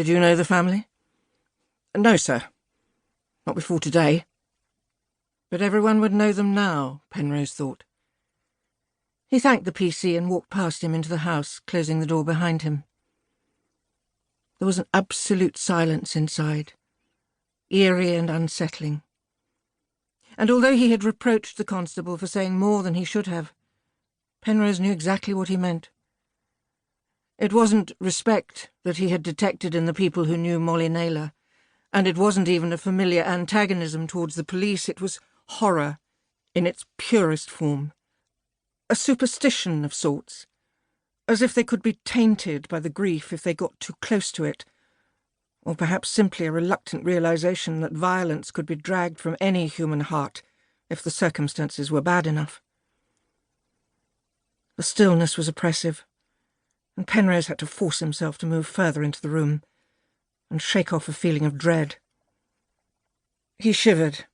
Did you know the family? No, sir. Not before today. But everyone would know them now, Penrose thought. He thanked the PC and walked past him into the house, closing the door behind him. There was an absolute silence inside, eerie and unsettling. And although he had reproached the constable for saying more than he should have, Penrose knew exactly what he meant. It wasn't respect that he had detected in the people who knew Molly Naylor, and it wasn't even a familiar antagonism towards the police. It was horror in its purest form. A superstition of sorts, as if they could be tainted by the grief if they got too close to it, or perhaps simply a reluctant realization that violence could be dragged from any human heart if the circumstances were bad enough. The stillness was oppressive, and Penrose had to force himself to move further into the room and shake off a feeling of dread. He shivered,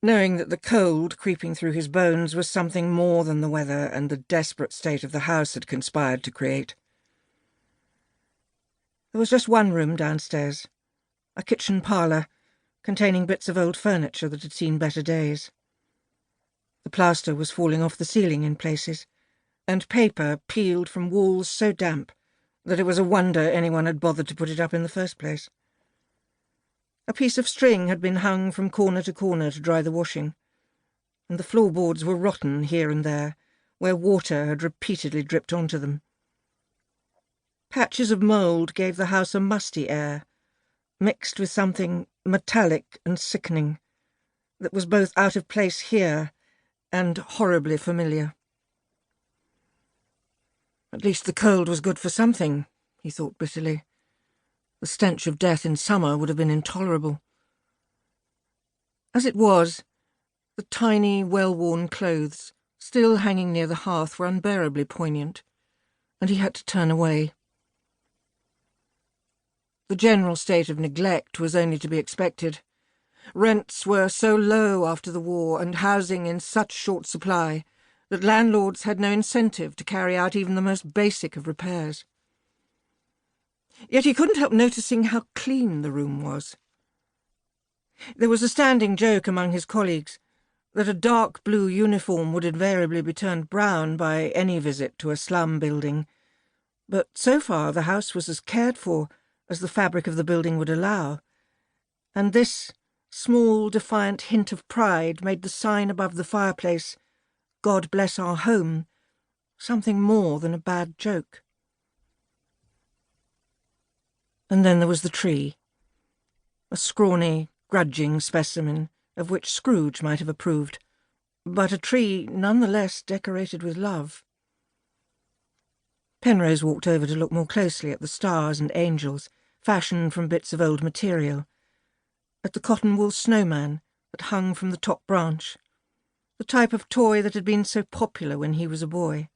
knowing that the cold creeping through his bones was something more than the weather and the desperate state of the house had conspired to create. There was just one room downstairs, a kitchen parlour containing bits of old furniture that had seen better days. The plaster was falling off the ceiling in places, and paper peeled from walls so damp that it was a wonder anyone had bothered to put it up in the first place. A piece of string had been hung from corner to corner to dry the washing, and the floorboards were rotten here and there, where water had repeatedly dripped onto them. Patches of mould gave the house a musty air, mixed with something metallic and sickening, that was both out of place here and horribly familiar. At least the cold was good for something, he thought bitterly. The stench of death in summer would have been intolerable. As it was, the tiny, well-worn clothes, still hanging near the hearth, were unbearably poignant, and he had to turn away. The general state of neglect was only to be expected. Rents were so low after the war, and housing in such short supply, that landlords had no incentive to carry out even the most basic of repairs. Yet he couldn't help noticing how clean the room was. There was a standing joke among his colleagues that a dark blue uniform would invariably be turned brown by any visit to a slum building, but so far the house was as cared for as the fabric of the building would allow, and this small, defiant hint of pride made the sign above the fireplace, "God bless our home," something more than a bad joke. And then there was the tree, a scrawny, grudging specimen of which Scrooge might have approved, but a tree nonetheless decorated with love. Penrose walked over to look more closely at the stars and angels, fashioned from bits of old material, at the cotton-wool snowman that hung from the top branch, the type of toy that had been so popular when he was a boy.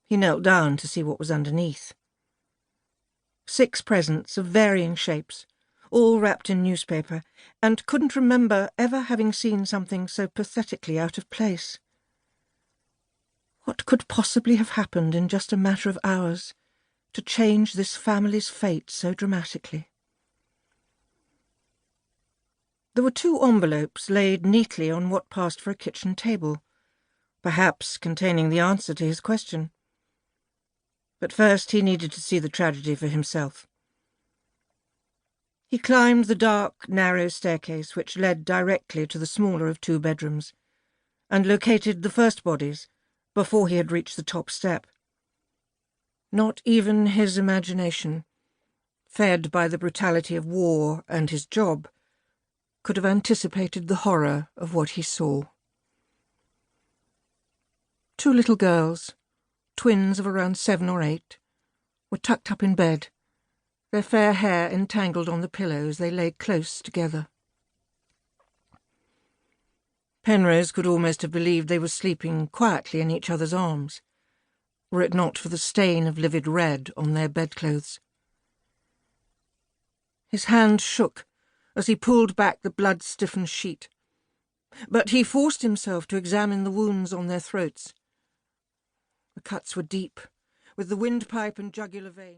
He knelt down to see what was underneath. 6 presents of varying shapes, all wrapped in newspaper, and couldn't remember ever having seen something so pathetically out of place. What could possibly have happened in just a matter of hours to change this family's fate so dramatically? There were 2 envelopes laid neatly on what passed for a kitchen table, perhaps containing the answer to his question. But first he needed to see the tragedy for himself. He climbed the dark, narrow staircase which led directly to the smaller of 2 bedrooms, and located the first bodies before he had reached the top step. Not even his imagination, fed by the brutality of war and his job, could have anticipated the horror of what he saw. 2 little girls, twins of around 7 or 8, were tucked up in bed, their fair hair entangled on the pillows they lay close together. Penrose could almost have believed they were sleeping quietly in each other's arms, were it not for the stain of livid red on their bedclothes. His hand shook as he pulled back the blood-stiffened sheet, but he forced himself to examine the wounds on their throats. The cuts were deep, with the windpipe and jugular vein.